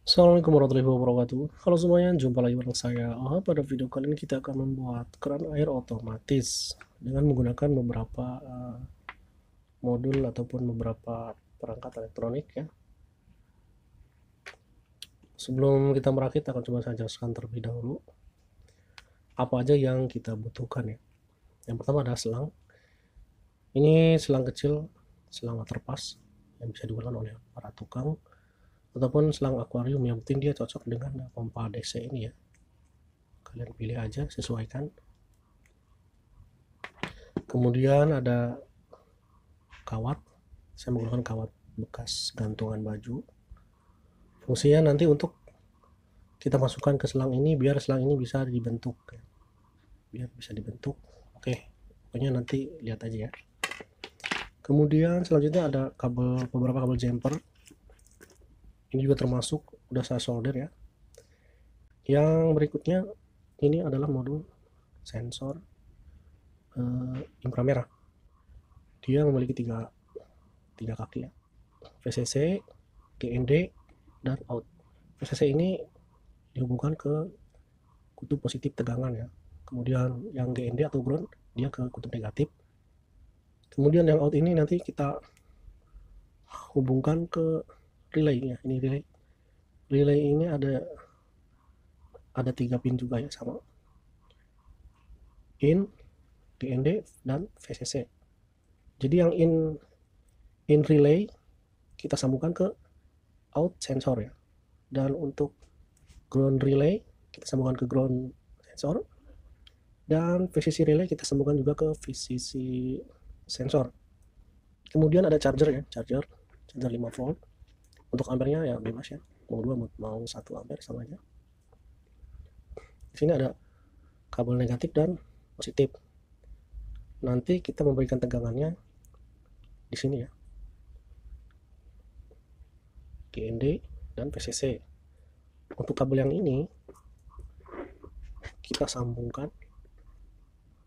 Assalamualaikum warahmatullahi wabarakatuh. Halo semuanya, jumpa lagi bareng saya. Pada video kali ini kita akan membuat keran air otomatis dengan menggunakan beberapa modul ataupun beberapa perangkat elektronik ya. Sebelum kita merakit, akan coba saya jelaskan terlebih dahulu apa aja yang kita butuhkan ya. Yang pertama adalah selang. Ini selang kecil, selang waterpass yang bisa digunakan oleh para tukang ataupun selang akuarium, yang penting dia cocok dengan pompa DC ini ya. Kalian pilih aja, sesuaikan. Kemudian ada kawat. Saya menggunakan kawat bekas gantungan baju. Fungsinya nanti untuk kita masukkan ke selang ini biar selang ini bisa dibentuk ya. Biar bisa dibentuk. Oke, pokoknya nanti lihat aja ya. Kemudian selanjutnya ada beberapa kabel jumper. Ini juga termasuk udah saya solder ya. Yang berikutnya ini adalah modul sensor inframerah. Dia memiliki tiga kaki ya. VCC, GND, dan out. VCC ini dihubungkan ke kutub positif tegangan ya. Kemudian yang GND atau ground dia ke kutub negatif. Kemudian yang out ini nanti kita hubungkan ke relay ya. Ini relay. Relay ini ada 3 pin juga ya, sama in, GND, dan VCC. Jadi yang in relay kita sambungkan ke out sensor ya. Dan untuk ground relay kita sambungkan ke ground sensor. Dan VCC relay kita sambungkan juga ke VCC sensor. Kemudian ada charger ya, charger 5 volt. Untuk ampernya ya bebas ya, mau 2 mau 1 ampere sama aja. Di sini ada kabel negatif dan positif. Nanti kita memberikan tegangannya di sini ya, GND dan VCC. Untuk kabel yang ini kita sambungkan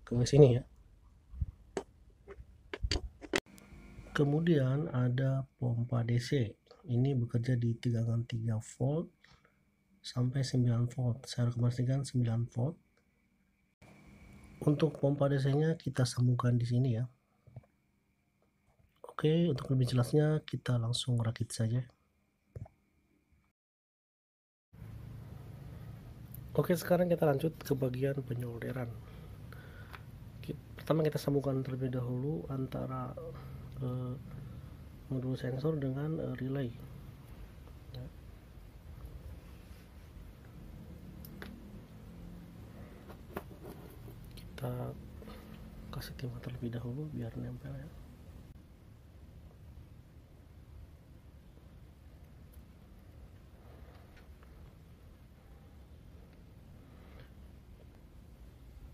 ke sini ya. Kemudian ada pompa DC. Ini bekerja di tegangan 3 volt sampai 9 volt. Saya rekomendasikan 9 volt. Untuk pompa DC-nya kita sambungkan di sini ya. Oke, untuk lebih jelasnya kita langsung rakit saja. Oke, sekarang kita lanjut ke bagian penyolderan. Pertama kita sambungkan terlebih dahulu antara modul sensor dengan relay. Kita kasih timah terlebih dahulu biar nempel ya.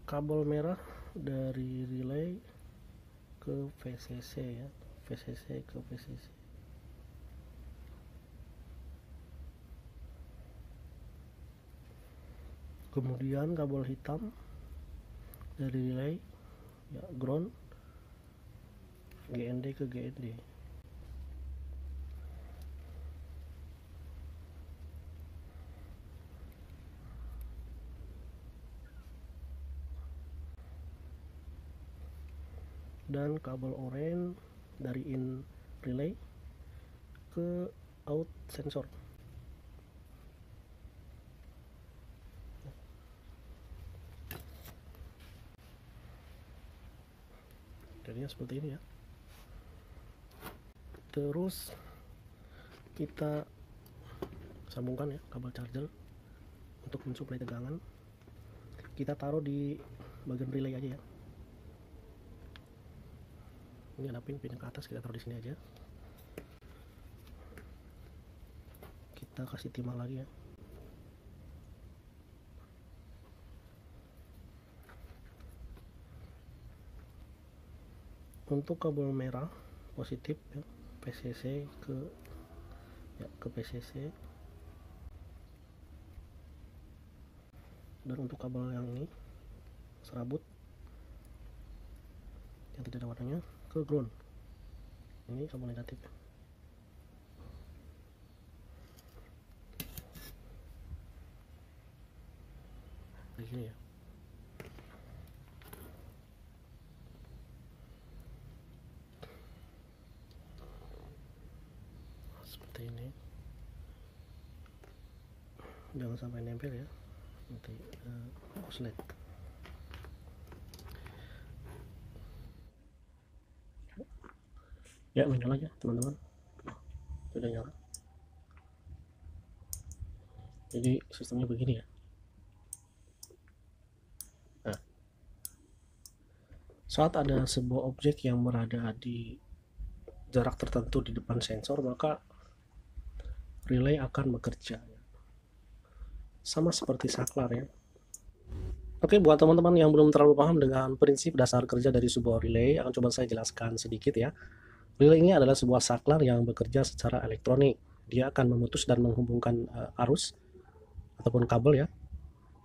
Kabel merah dari relay ke VCC ya, VCC ke VCC. Kemudian kabel hitam dari relay ya, ground, GND ke GND. Dan kabel oranye dari in relay ke out sensor. Jadinya seperti ini ya. Terus kita sambungkan ya kabel charger untuk mensuplai tegangan. Kita taruh di bagian relay aja ya. Ini ada pin ke atas, kita taruh di sini aja. Kita kasih timah lagi ya. Untuk kabel merah positif ya, PCC ke PCC. Dan untuk kabel yang ini serabut yang tidak ada warnanya ke ground. Ini kabel negatif. begini ya. Seperti ini, jangan sampai nempel ya, nanti koslet. Ya, menyala ya teman-teman, sudah nyala. Jadi sistemnya begini ya. Nah, saat ada sebuah objek yang berada di jarak tertentu di depan sensor, maka relay akan bekerja sama seperti saklar ya. Oke, buat teman-teman yang belum terlalu paham dengan prinsip dasar kerja dari sebuah relay, akan coba saya jelaskan sedikit ya. Relay ini adalah sebuah saklar yang bekerja secara elektronik. Dia akan memutus dan menghubungkan arus ataupun kabel ya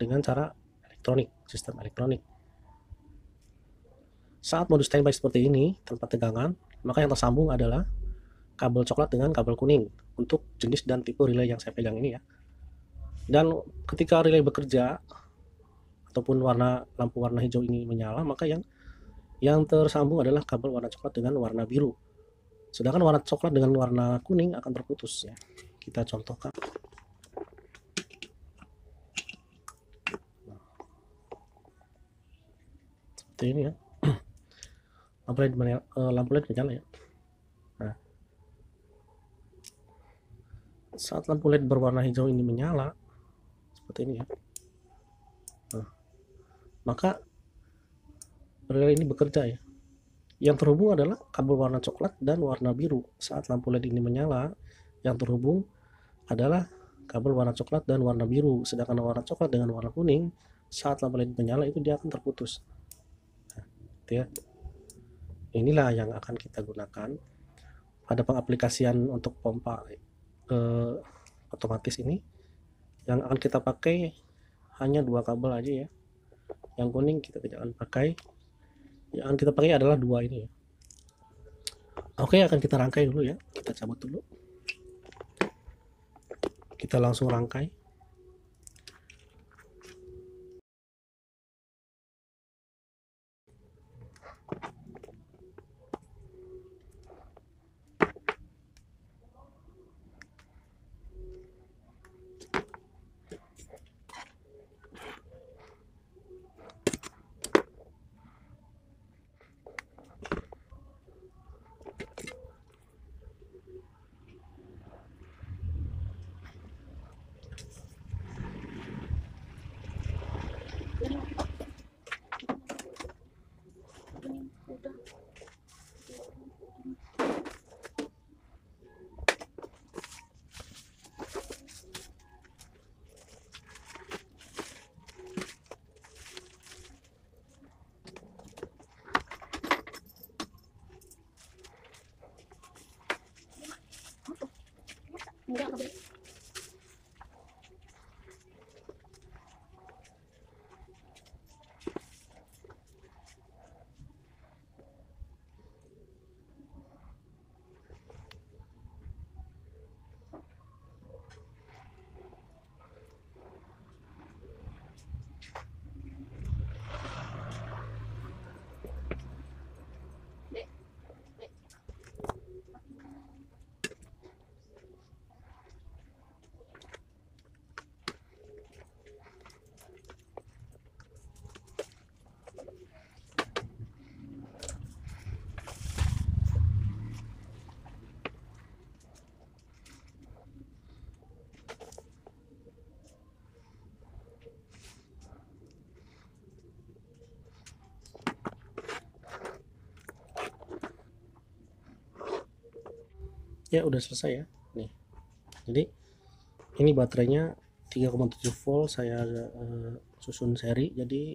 dengan cara elektronik, sistem elektronik. Saat modus standby seperti ini tanpa tegangan, maka yang tersambung adalah kabel coklat dengan kabel kuning untuk jenis dan tipe relay yang saya pegang ini ya. Dan ketika relay bekerja ataupun lampu warna hijau ini menyala, maka yang tersambung adalah kabel warna coklat dengan warna biru. Sedangkan warna coklat dengan warna kuning akan terputus ya. Kita contohkan. Seperti ini ya. Lampu LED menyala ya. Nah, saat lampu LED berwarna hijau ini menyala seperti ini ya. Nah, maka relay ini bekerja ya. Yang terhubung adalah kabel warna coklat dan warna biru. Saat lampu LED ini menyala, yang terhubung adalah kabel warna coklat dan warna biru. Sedangkan warna coklat dengan warna kuning, saat lampu LED menyala itu dia akan terputus. Nah, gitu ya. Inilah yang akan kita gunakan pada pengaplikasian untuk pompa otomatis ini. Yang akan kita pakai hanya 2 kabel aja ya. Yang kuning kita tidak akan pakai. Yang akan kita pakai adalah 2 ini ya. Oke, akan kita rangkai dulu ya. Kita cabut dulu. Kita langsung rangkai. Enggak, boleh. Ya, udah selesai ya. Nih. Jadi ini baterainya 3,7 volt, saya susun seri. Jadi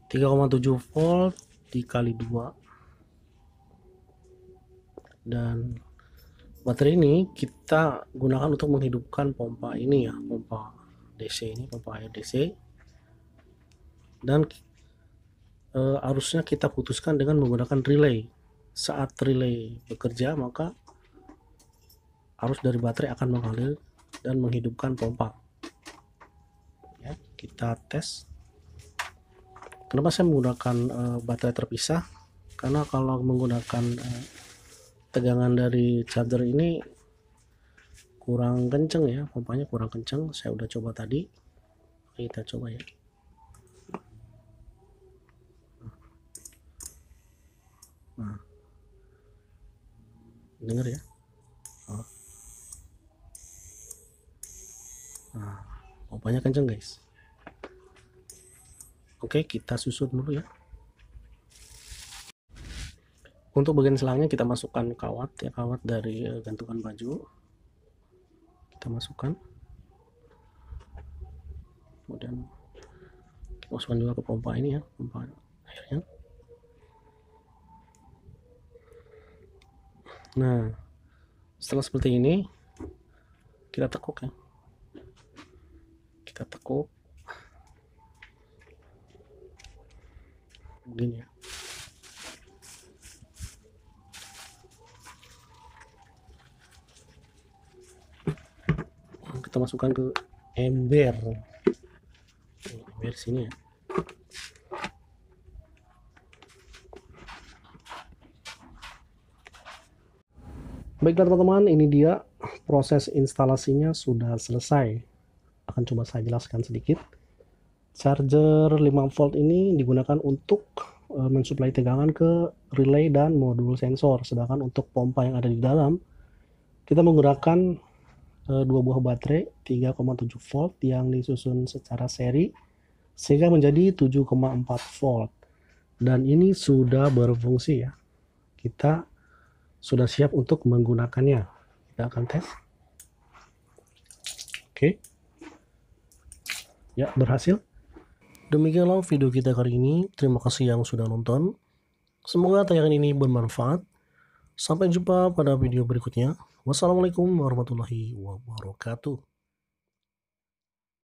3,7 volt dikali 2. Dan baterai ini kita gunakan untuk menghidupkan pompa ini ya, pompa DC ini, pompa air DC. Dan arusnya kita putuskan dengan menggunakan relay. Saat relay bekerja, maka arus dari baterai akan mengalir dan menghidupkan pompa ya. Kita tes. Kenapa saya menggunakan baterai terpisah? Karena kalau menggunakan tegangan dari charger ini kurang kenceng ya, pompanya kurang kenceng. Saya udah coba tadi, kita coba ya. Nah, denger ya. Nah, pompanya kenceng guys. Oke, kita susun dulu ya. Untuk bagian selangnya kita masukkan kawat ya, kawat dari gantungan baju. Kita masukkan. Kemudian kita masukkan juga ke pompa ini ya, pompa airnya. Nah, setelah seperti ini kita tekuk ya. Kita tekuk. Begini ya. Kita masukkan ke ember sini ya. Baiklah teman-teman, ini dia proses instalasinya sudah selesai. Akan coba saya jelaskan sedikit. Charger 5 volt ini digunakan untuk mensuplai tegangan ke relay dan modul sensor. Sedangkan untuk pompa yang ada di dalam, kita menggunakan dua buah baterai 3,7 volt yang disusun secara seri sehingga menjadi 7,4 volt. Dan ini sudah berfungsi ya. Kita sudah siap untuk menggunakannya. Kita akan tes. Oke. Ya, berhasil. Demikianlah video kita kali ini. Terima kasih yang sudah nonton. Semoga tayangan ini bermanfaat. Sampai jumpa pada video berikutnya. Wassalamualaikum warahmatullahi wabarakatuh.